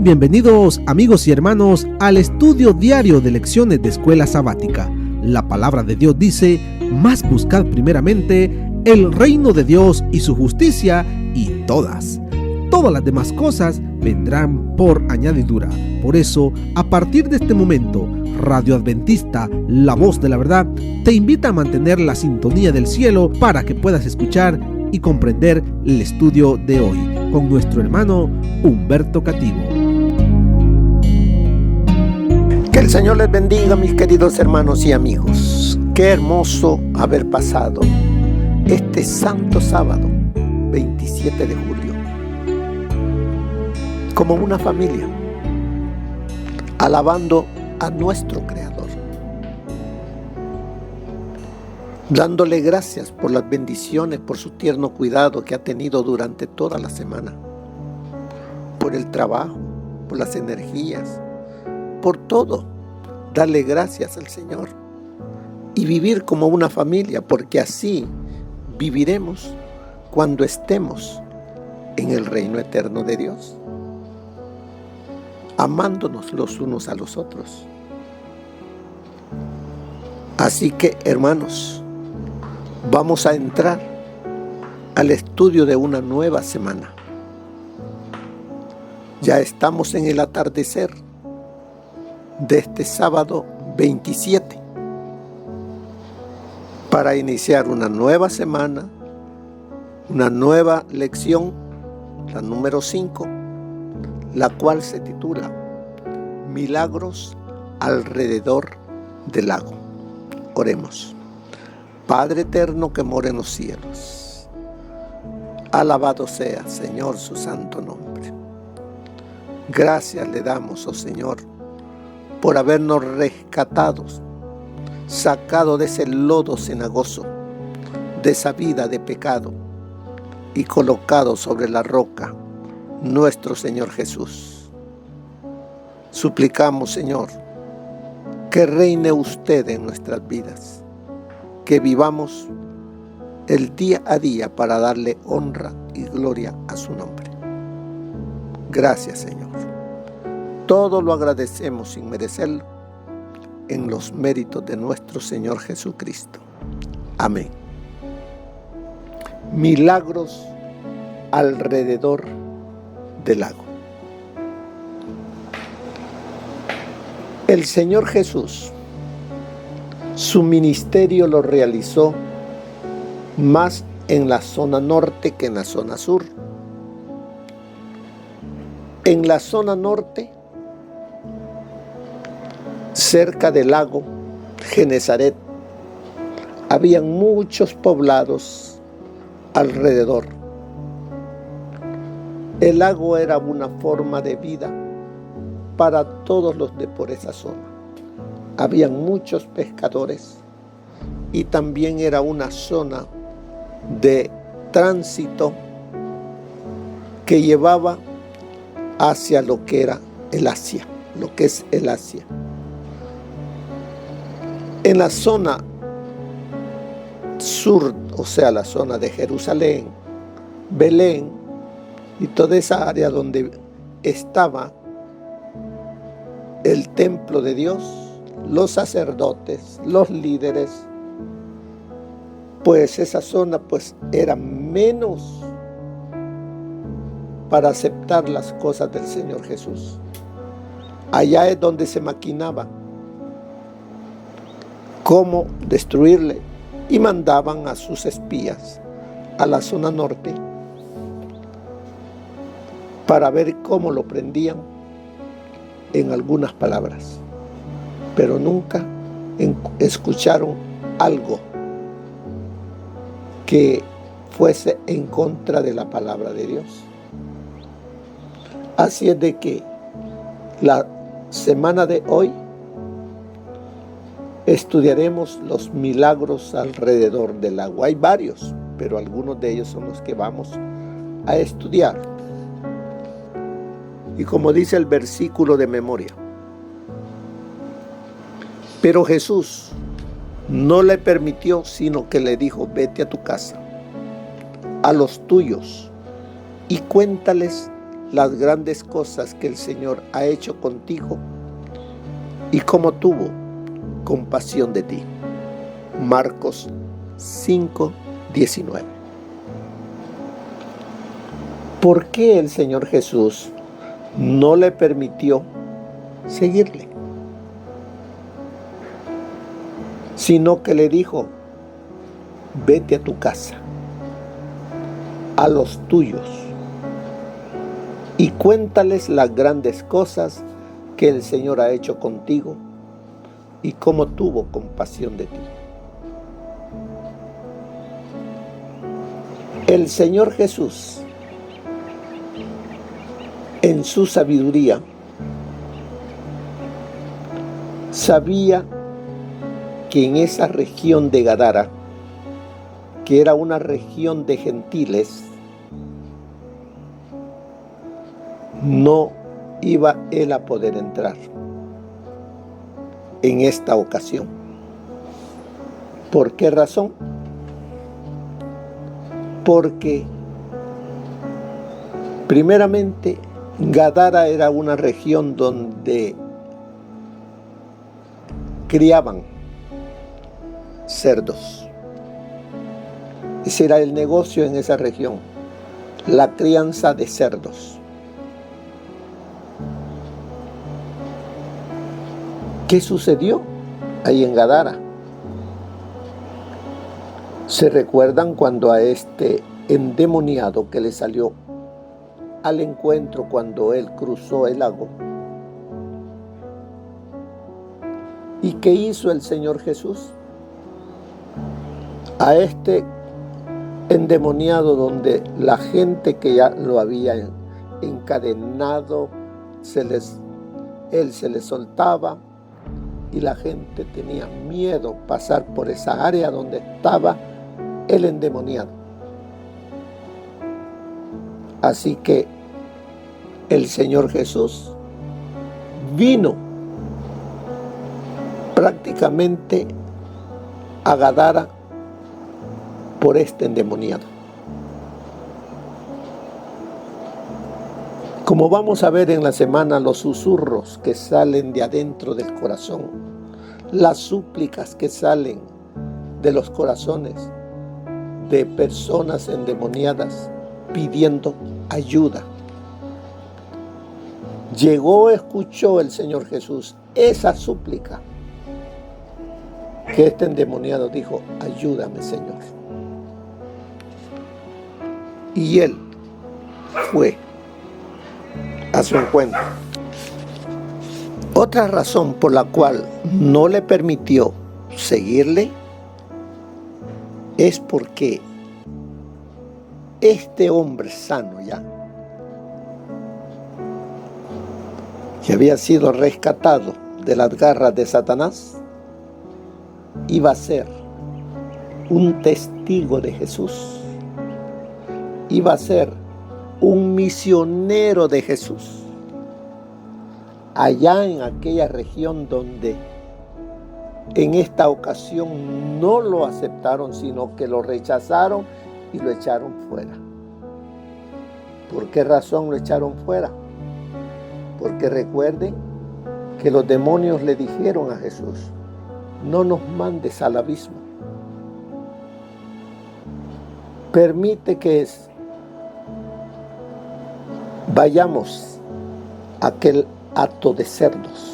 Bienvenidos amigos y hermanos al estudio diario de lecciones de Escuela Sabática. La palabra de Dios dice: mas buscad primeramente el reino de Dios y su justicia, y todas las demás cosas vendrán por añadidura. Por eso, a partir de este momento, Radio Adventista, la voz de la verdad, te invita a mantener la sintonía del cielo para que puedas escuchar y comprender el estudio de hoy con nuestro hermano Humberto Cativo. Que el Señor les bendiga, mis queridos hermanos y amigos. Qué hermoso haber pasado este santo sábado, 27 de julio, como una familia, alabando a nuestro Creador, dándole gracias por las bendiciones, por su tierno cuidado que ha tenido durante toda la semana, por el trabajo, por las energías, por todo. Darle gracias al Señor y vivir como una familia, porque así viviremos cuando estemos en el reino eterno de Dios, amándonos los unos a los otros. Así que, hermanos, vamos a entrar al estudio de una nueva semana. Ya estamos en el atardecer de este sábado 27 para iniciar una nueva semana, una nueva lección, la número 5, la cual se titula Milagros alrededor del lago. Oremos. Padre eterno que mora en los cielos, alabado sea, Señor, su santo nombre. Gracias le damos, oh Señor, por habernos rescatado, sacado de ese lodo cenagoso, de esa vida de pecado, y colocado sobre la roca nuestro Señor Jesús. Suplicamos, Señor, que reine usted en nuestras vidas, que vivamos el día a día para darle honra y gloria a su nombre. Gracias, Señor. Todo lo agradecemos sin merecerlo, en los méritos de nuestro Señor Jesucristo. Amén. Milagros alrededor del lago. El Señor Jesús, su ministerio lo realizó más en la zona norte que en la zona sur. En la zona norte, cerca del lago Genezaret, habían muchos poblados alrededor. El lago era una forma de vida para todos los de por esa zona. Habían muchos pescadores y también era una zona de tránsito que llevaba hacia lo que era el Asia, lo que es el Asia. En la zona sur, o sea, la zona de Jerusalén, Belén y toda esa área donde estaba el templo de Dios, los sacerdotes, los líderes, pues esa zona era menos para aceptar las cosas del Señor Jesús. Allá es donde se maquinaba cómo destruirle, y mandaban a sus espías a la zona norte para ver cómo lo prendían en algunas palabras, pero nunca escucharon algo que fuese en contra de la palabra de Dios. Así es de que la semana de hoy estudiaremos los milagros alrededor del lago. Hay varios, pero algunos de ellos son los que vamos a estudiar. Y como dice el versículo de memoria, pero Jesús no le permitió, sino que le dijo: vete a tu casa, a los tuyos, y cuéntales las grandes cosas que el Señor ha hecho contigo y cómo tuvo compasión de ti. Marcos 5:19. ¿Por qué el Señor Jesús no le permitió seguirle? Sino que le dijo: vete a tu casa, a los tuyos, y cuéntales las grandes cosas que el Señor ha hecho contigo y cómo tuvo compasión de ti. El Señor Jesús, en su sabiduría, sabía que en esa región de Gadara, que era una región de gentiles, no iba él a poder entrar en esta ocasión. ¿Por qué razón? Porque primeramente Gadara era una región donde criaban cerdos. Ese era el negocio en esa región, la crianza de cerdos. ¿Qué sucedió ahí en Gadara? ¿Se recuerdan cuando a este endemoniado que le salió al encuentro cuando él cruzó el lago? ¿Y qué hizo el Señor Jesús? A este endemoniado, donde la gente que ya lo había encadenado, él se les soltaba, y la gente tenía miedo pasar por esa área donde estaba el endemoniado. Así que el Señor Jesús vino prácticamente a Gadara por este endemoniado. Como vamos a ver en la semana, los susurros que salen de adentro del corazón, las súplicas que salen de los corazones de personas endemoniadas pidiendo ayuda. Escuchó el Señor Jesús esa súplica que este endemoniado dijo: ayúdame, Señor. Y él fue a su encuentro. Otra razón por la cual no le permitió seguirle es porque este hombre sano ya, que había sido rescatado de las garras de Satanás, iba a ser un testigo de Jesús, iba a ser un misionero de Jesús, allá en aquella región donde en esta ocasión no lo aceptaron, sino que lo rechazaron y lo echaron fuera. ¿Por qué razón lo echaron fuera? Porque recuerden que los demonios le dijeron a Jesús: no nos mandes al abismo, permite que vayamos a aquel hato de cerdos.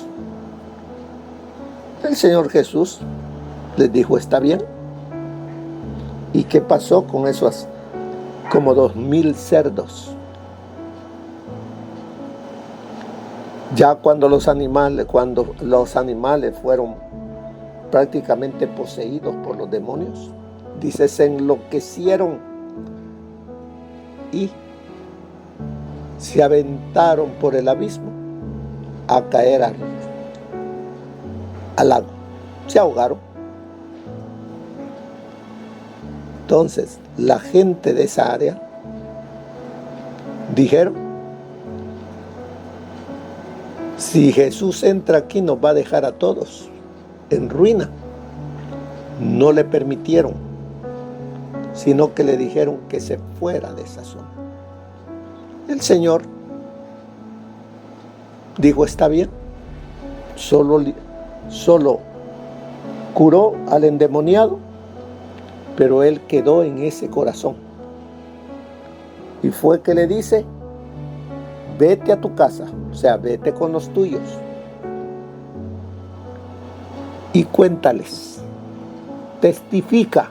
El Señor Jesús les dijo: está bien. ¿Y qué pasó con esos como 2,000 cerdos? Ya cuando los animales fueron prácticamente poseídos por los demonios, dice, se enloquecieron y se aventaron por el abismo a caer al lago. Se ahogaron. Entonces, la gente de esa área dijeron: si Jesús entra aquí, nos va a dejar a todos en ruina. No le permitieron, sino que le dijeron que se fuera de esa zona. El Señor dijo, está bien. Solo curó al endemoniado, pero él quedó en ese corazón. Y fue que le dice, vete a tu casa, o sea, vete con los tuyos y cuéntales, testifica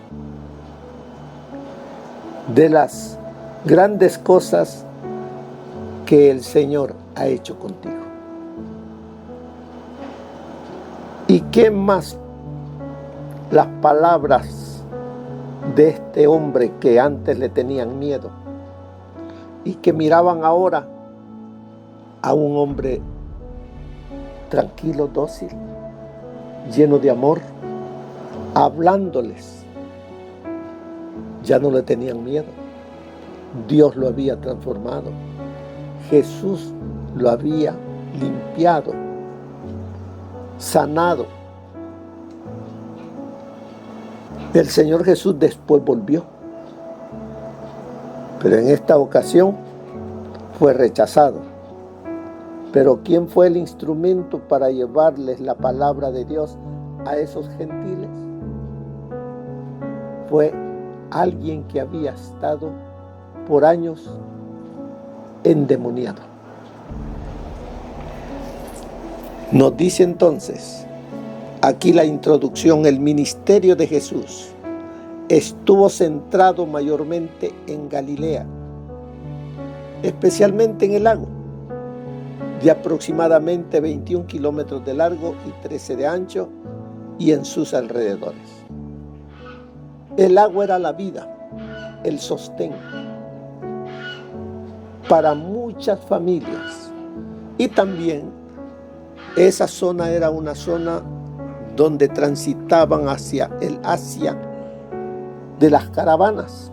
de las grandes cosas que el Señor ha hecho contigo. ¿Y qué más? Las palabras de este hombre que antes le tenían miedo y que miraban ahora a un hombre tranquilo, dócil, lleno de amor, hablándoles. Ya no le tenían miedo. Dios lo había transformado. Jesús lo había limpiado, sanado. El Señor Jesús después volvió, pero en esta ocasión fue rechazado. Pero ¿quién fue el instrumento para llevarles la palabra de Dios a esos gentiles? Fue alguien que había estado por años endemoniado. Nos dice entonces aquí la introducción: el ministerio de Jesús estuvo centrado mayormente en Galilea, especialmente en el lago, de aproximadamente 21 kilómetros de largo y 13 de ancho, y en sus alrededores. El agua era la vida, el sostén para muchas familias, y también esa zona era una zona donde transitaban hacia el Asia de las caravanas.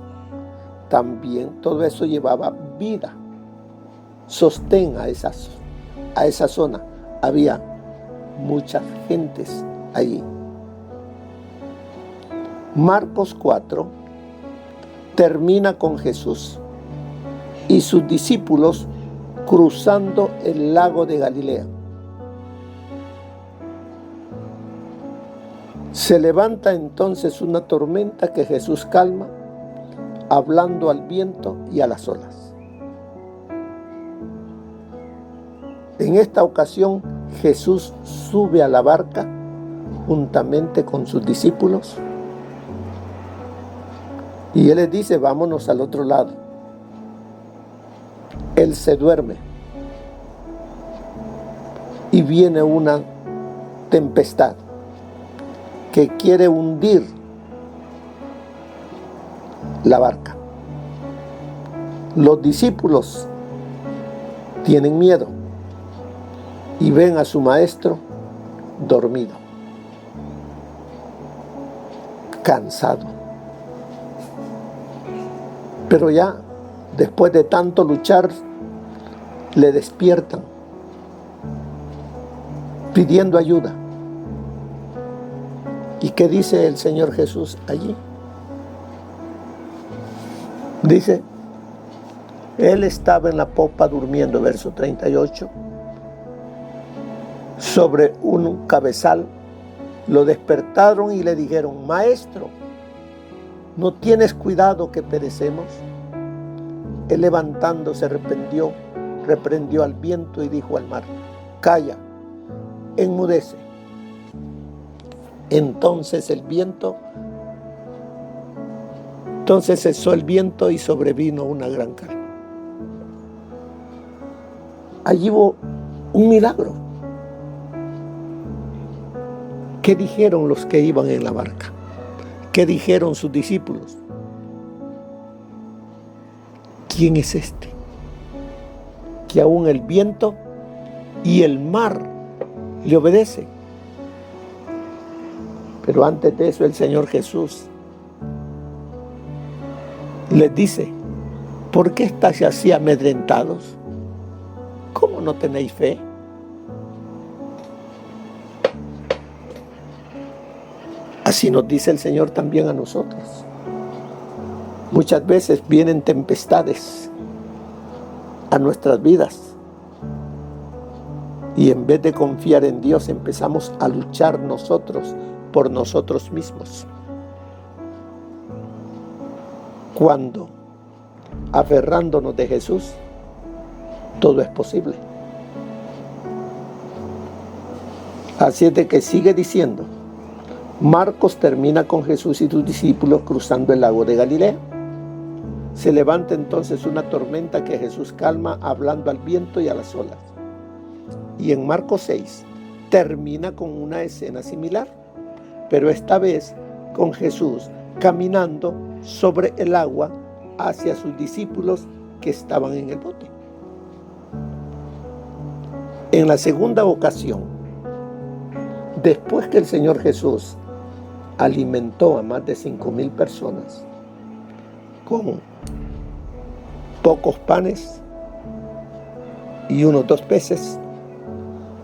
También todo eso llevaba vida, sostén a esa zona. Había muchas gentes allí. Marcos 4 termina con Jesús y sus discípulos cruzando el lago de Galilea. Se levanta entonces una tormenta que Jesús calma, hablando al viento y a las olas. En esta ocasión Jesús sube a la barca juntamente con sus discípulos y Él les dice, vámonos al otro lado. Él se duerme y viene una tempestad que quiere hundir la barca. Los discípulos tienen miedo y ven a su maestro dormido, cansado. Pero ya, después de tanto luchar, le despiertan, pidiendo ayuda. ¿Y qué dice el Señor Jesús allí? Dice, Él estaba en la popa durmiendo, verso 38, sobre un cabezal. Lo despertaron y le dijeron, Maestro, ¿no tienes cuidado que perecemos? Él levantándose reprendió al viento y dijo al mar, calla, enmudece. Entonces cesó el viento y sobrevino una gran calma. Allí hubo un milagro. ¿Qué dijeron los que iban en la barca? ¿Qué dijeron sus discípulos? ¿Quién es este? Que aún el viento y el mar le obedecen. Pero antes de eso el Señor Jesús les dice, ¿por qué estáis así amedrentados? ¿Cómo no tenéis fe? Así nos dice el Señor también a nosotros. Muchas veces vienen tempestades a nuestras vidas Y en vez de confiar en Dios, empezamos a luchar nosotros por nosotros mismos. Cuando, aferrándonos de Jesús, todo es posible. Así es de que sigue diciendo, Marcos termina con Jesús y sus discípulos cruzando el lago de Galilea. Se levanta entonces una tormenta que Jesús calma hablando al viento y a las olas. Y en Marcos 6 termina con una escena similar, pero esta vez con Jesús caminando sobre el agua hacia sus discípulos que estaban en el bote. En la segunda ocasión, después que el Señor Jesús alimentó a más de 5,000 personas con pocos panes y unos 2 peces,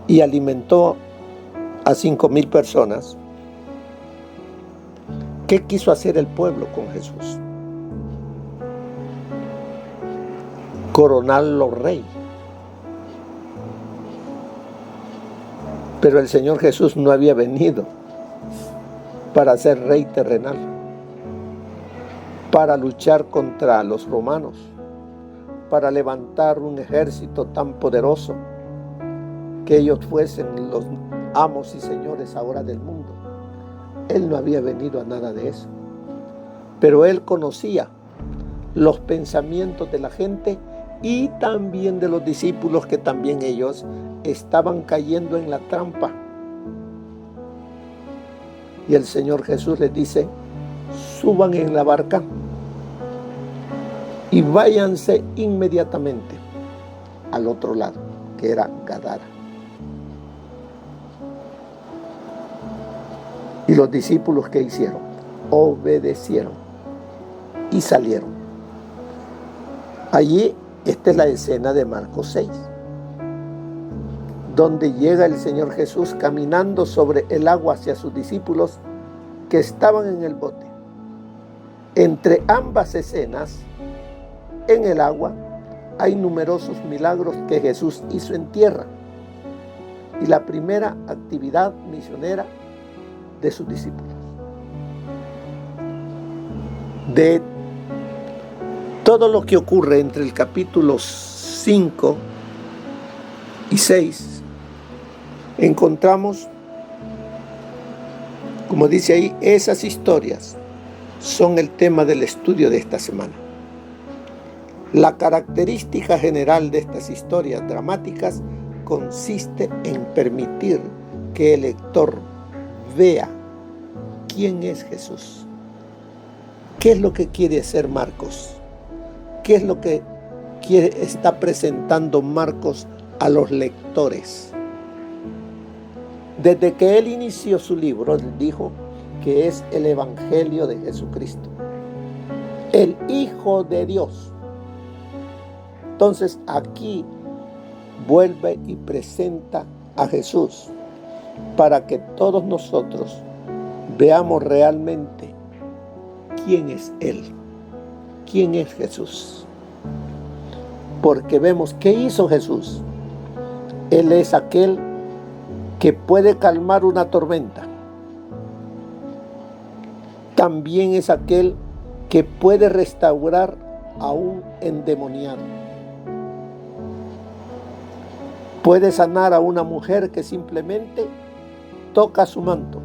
y alimentó a 5,000 personas, ¿qué quiso hacer el pueblo con Jesús? Coronarlo rey. Pero el Señor Jesús no había venido para ser rey terrenal, para luchar contra los romanos, para levantar un ejército tan poderoso que ellos fuesen los amos y señores ahora del mundo. Él no había venido a nada de eso. Pero Él conocía los pensamientos de la gente y también de los discípulos, que también ellos estaban cayendo en la trampa. Y el Señor Jesús les dice, suban en la barca y váyanse inmediatamente al otro lado, que era Gadara. Y los discípulos, ¿qué hicieron? Obedecieron y salieron. Allí, esta es la escena de Marcos 6, donde llega el Señor Jesús caminando sobre el agua hacia sus discípulos que estaban en el bote. Entre ambas escenas, en el agua, hay numerosos milagros que Jesús hizo en tierra y la primera actividad misionera de sus discípulos. De todo lo que ocurre entre el capítulo 5 y 6, encontramos, como dice ahí, esas historias son el tema del estudio de esta semana. La característica general de estas historias dramáticas consiste en permitir que el lector vea quién es Jesús, qué es lo que quiere hacer Marcos, qué es lo que está presentando Marcos a los lectores. Desde que él inició su libro, él dijo que es el Evangelio de Jesucristo, el Hijo de Dios. Entonces aquí vuelve y presenta a Jesús para que todos nosotros veamos realmente quién es Él, quién es Jesús. Porque vemos qué hizo Jesús. Él es aquel que puede calmar una tormenta. También es aquel que puede restaurar a un endemoniado. Puede sanar a una mujer que simplemente toca su manto.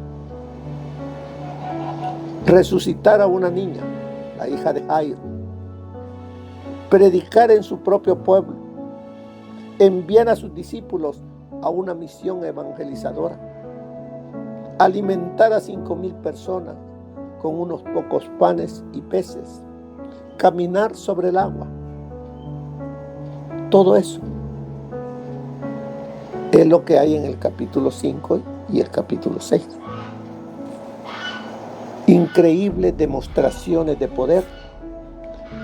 Resucitar a una niña, la hija de Jairo. Predicar en su propio pueblo. Enviar a sus discípulos a una misión evangelizadora. Alimentar a 5,000 personas con unos pocos panes y peces. Caminar sobre el agua. Todo eso es lo que hay en el capítulo 5 y el capítulo 6. Increíbles demostraciones de poder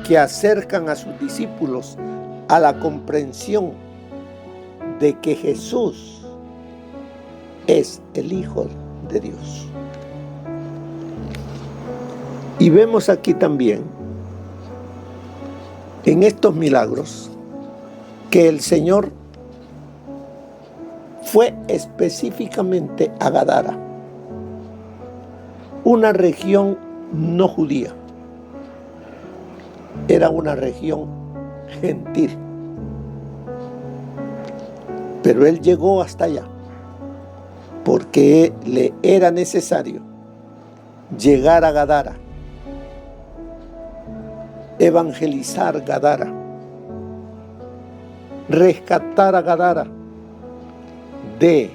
que acercan a sus discípulos a la comprensión de que Jesús es el Hijo de Dios. Y vemos aquí también, en estos milagros, que el Señor fue específicamente a Gadara, una región no judía. Era una región gentil. Pero él llegó hasta allá porque le era necesario llegar a Gadara, evangelizar Gadara, rescatar a Gadara de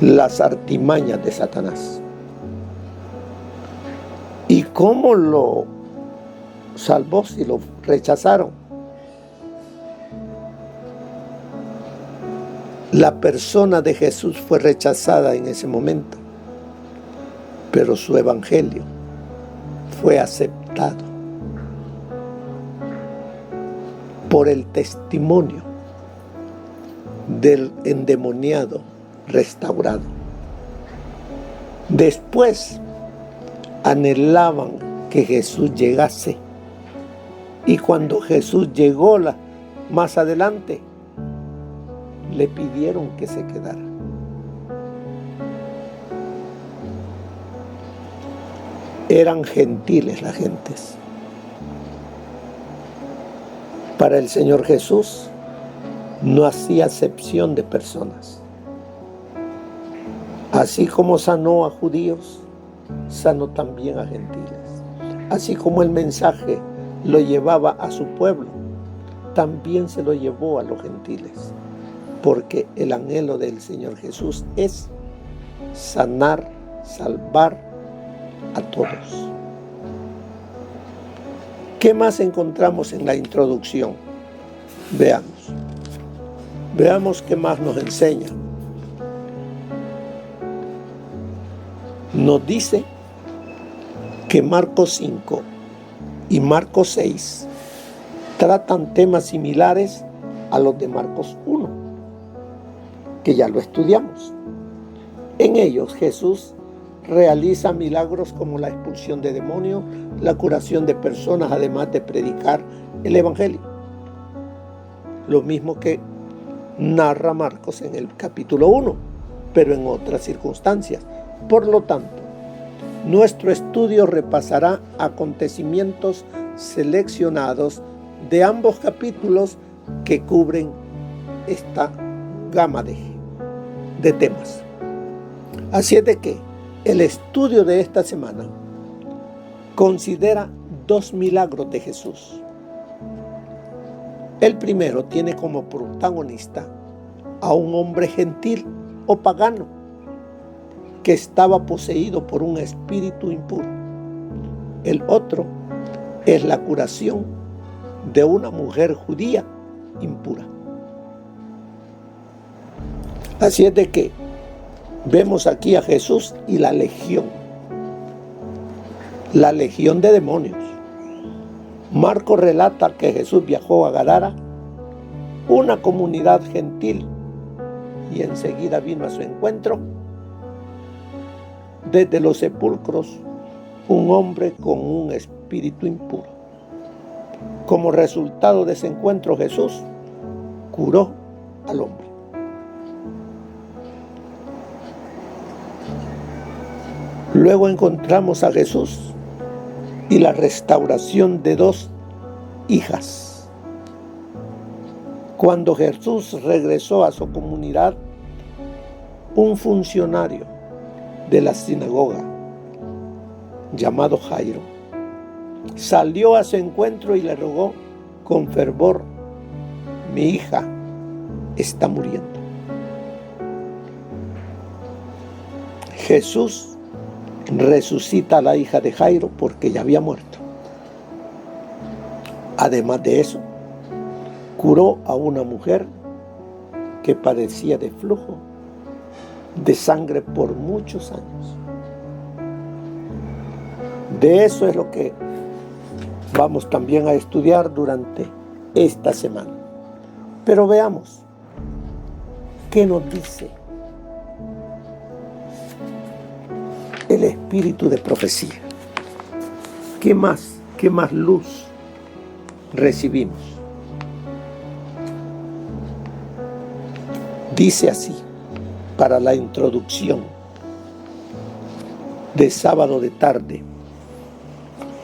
las artimañas de Satanás. ¿Y cómo lo salvó si lo rechazaron? La persona de Jesús fue rechazada en ese momento, pero su evangelio fue aceptado por el testimonio del endemoniado restaurado. Después anhelaban que Jesús llegase, y cuando Jesús llegó más adelante, le pidieron que se quedara. Eran gentiles las gentes. Para el Señor Jesús no hacía acepción de personas. Así como sanó a judíos, sanó también a gentiles. Así como el mensaje lo llevaba a su pueblo, también se lo llevó a los gentiles. Porque el anhelo del Señor Jesús es sanar, salvar a todos. ¿Qué más encontramos en la introducción? Veamos qué más nos enseña. Nos dice que Marcos 5 y Marcos 6 tratan temas similares a los de Marcos 1. Que ya lo estudiamos. En ellos Jesús realiza milagros como la expulsión de demonios, la curación de personas, además de predicar el evangelio. Lo mismo que narra Marcos en el capítulo 1, pero en otras circunstancias. Por lo tanto, nuestro estudio repasará acontecimientos seleccionados de ambos capítulos que cubren esta gama de temas. Así es de que el estudio de esta semana considera 2 milagros de Jesús. El primero tiene como protagonista a un hombre gentil o pagano que estaba poseído por un espíritu impuro. El otro es la curación de una mujer judía impura. Así es de que vemos aquí a Jesús y la legión de demonios. Marcos relata que Jesús viajó a Gadara, una comunidad gentil, y enseguida vino a su encuentro desde los sepulcros un hombre con un espíritu impuro. Como resultado de ese encuentro, Jesús curó al hombre. Luego encontramos a Jesús y la restauración de 2 hijas. Cuando Jesús regresó a su comunidad, un funcionario de la sinagoga, llamado Jairo, salió a su encuentro y le rogó con fervor: mi hija está muriendo. Jesús resucita a la hija de Jairo porque ya había muerto. Además de eso, curó a una mujer que padecía de flujo de sangre por muchos años. De eso es lo que vamos también a estudiar durante esta semana. Pero veamos qué nos dice el espíritu de profecía. ¿Qué más luz recibimos? Dice así, para la introducción de sábado de tarde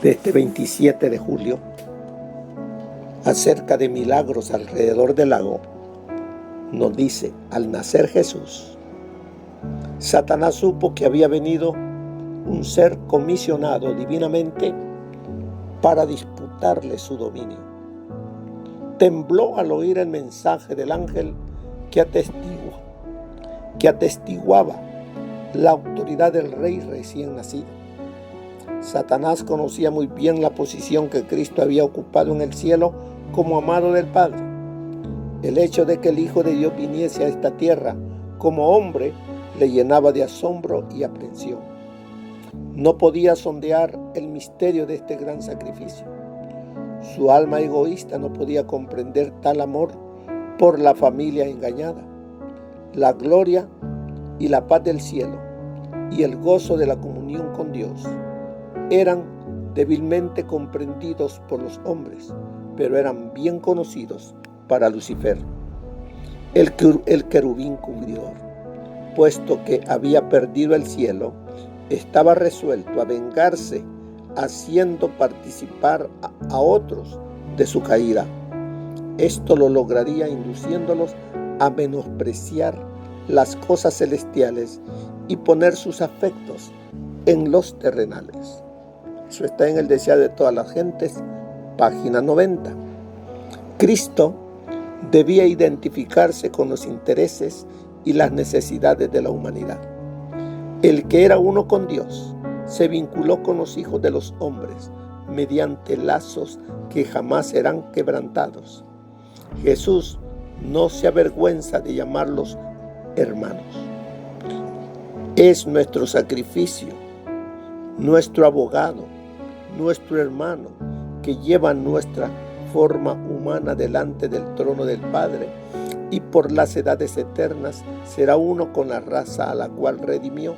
de este 27 de julio, acerca de milagros alrededor del lago, nos dice: al nacer Jesús, Satanás supo que había venido un ser comisionado divinamente para disputarle su dominio. Tembló al oír el mensaje del ángel que atestiguaba la autoridad del rey recién nacido. Satanás conocía muy bien la posición que Cristo había ocupado en el cielo como amado del Padre. El hecho de que el Hijo de Dios viniese a esta tierra como hombre le llenaba de asombro y aprensión. No podía sondear el misterio de este gran sacrificio. Su alma egoísta no podía comprender tal amor por la familia engañada. La gloria y la paz del cielo y el gozo de la comunión con Dios eran débilmente comprendidos por los hombres, pero eran bien conocidos para Lucifer, el querubín cubridor. Puesto que había perdido el cielo, estaba resuelto a vengarse, haciendo participar a otros de su caída. Esto lo lograría induciéndolos a menospreciar las cosas celestiales y poner sus afectos en los terrenales. Eso está en El Deseado de todas las gentes, página 90. Cristo debía identificarse con los intereses y las necesidades de la humanidad. El que era uno con Dios se vinculó con los hijos de los hombres mediante lazos que jamás serán quebrantados. Jesús no se avergüenza de llamarlos hermanos. Es nuestro sacrificio, nuestro abogado, nuestro hermano, que lleva nuestra forma humana delante del trono del Padre, y por las edades eternas será uno con la raza a la cual redimió.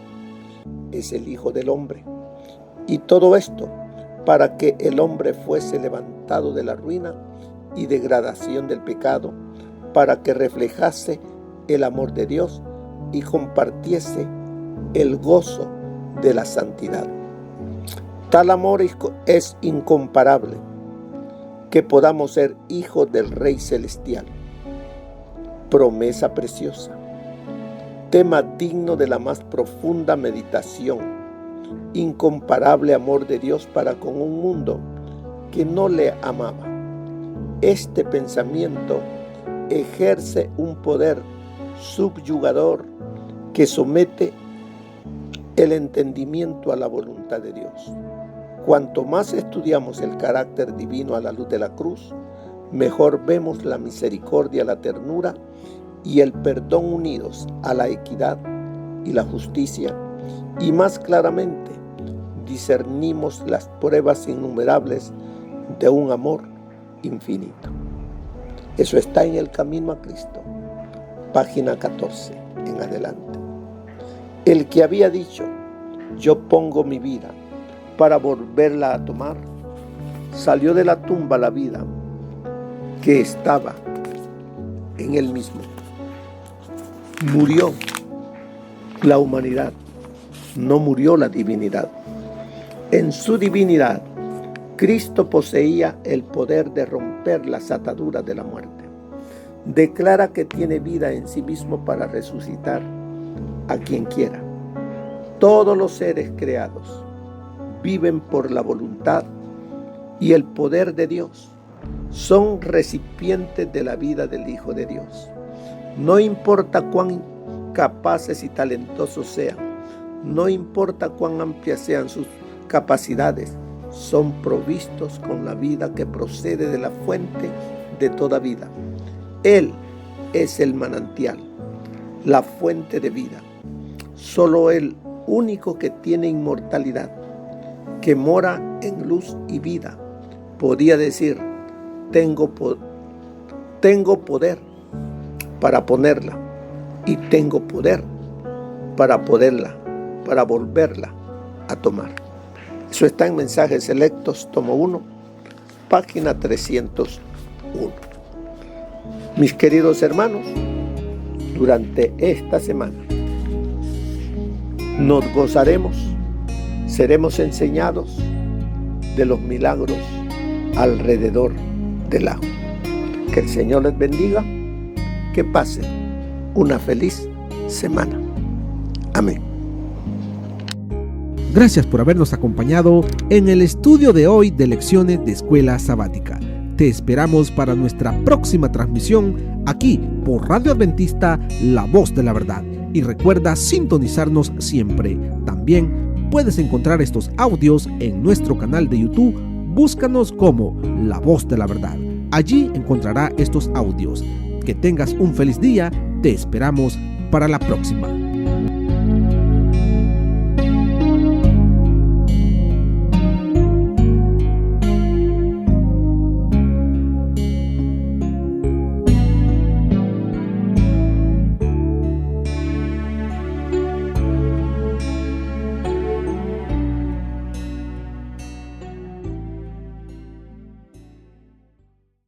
Es el Hijo del Hombre. Y todo esto para que el hombre fuese levantado de la ruina y degradación del pecado, para que reflejase el amor de Dios y compartiese el gozo de la santidad. Tal amor es incomparable, que podamos ser hijos del Rey Celestial. Promesa preciosa, tema digno de la más profunda meditación, incomparable amor de Dios para con un mundo que no le amaba. Este pensamiento ejerce un poder subyugador que somete el entendimiento a la voluntad de Dios. Cuanto más estudiamos el carácter divino a la luz de la cruz, mejor vemos la misericordia, la ternura y el perdón unidos a la equidad y la justicia, y más claramente discernimos las pruebas innumerables de un amor infinito. Eso está en El Camino a Cristo, página 14 en adelante. El que había dicho: yo pongo mi vida para volverla a tomar, salió de la tumba la vida que estaba en él mismo. Murió la humanidad, no murió la divinidad. En su divinidad, Cristo poseía el poder de romper las ataduras de la muerte. Declara que tiene vida en sí mismo para resucitar a quien quiera. Todos los seres creados viven por la voluntad y el poder de Dios. Son recipientes de la vida del Hijo de Dios. No importa cuán capaces y talentosos sean, no importa cuán amplias sean sus capacidades, son provistos con la vida que procede de la fuente de toda vida. Él es el manantial, la fuente de vida. Solo el único que tiene inmortalidad, que mora en luz y vida, podía decir: tengo poder para ponerla, y tengo poder para volverla a tomar. Eso está en Mensajes Selectos, tomo 1, página 301. Mis queridos hermanos, durante esta semana. Nos gozaremos, seremos enseñados de los milagros alrededor del lago. Que el Señor les bendiga, que pasen una feliz semana. Amén. Gracias por habernos acompañado en el estudio de hoy de Lecciones de Escuela Sabática. Te esperamos para nuestra próxima transmisión aquí por Radio Adventista, La Voz de la Verdad. Y recuerda sintonizarnos siempre. También puedes encontrar estos audios en nuestro canal de YouTube. Búscanos como La Voz de la Verdad. Allí encontrará estos audios. Que tengas un feliz día. Te esperamos para la próxima.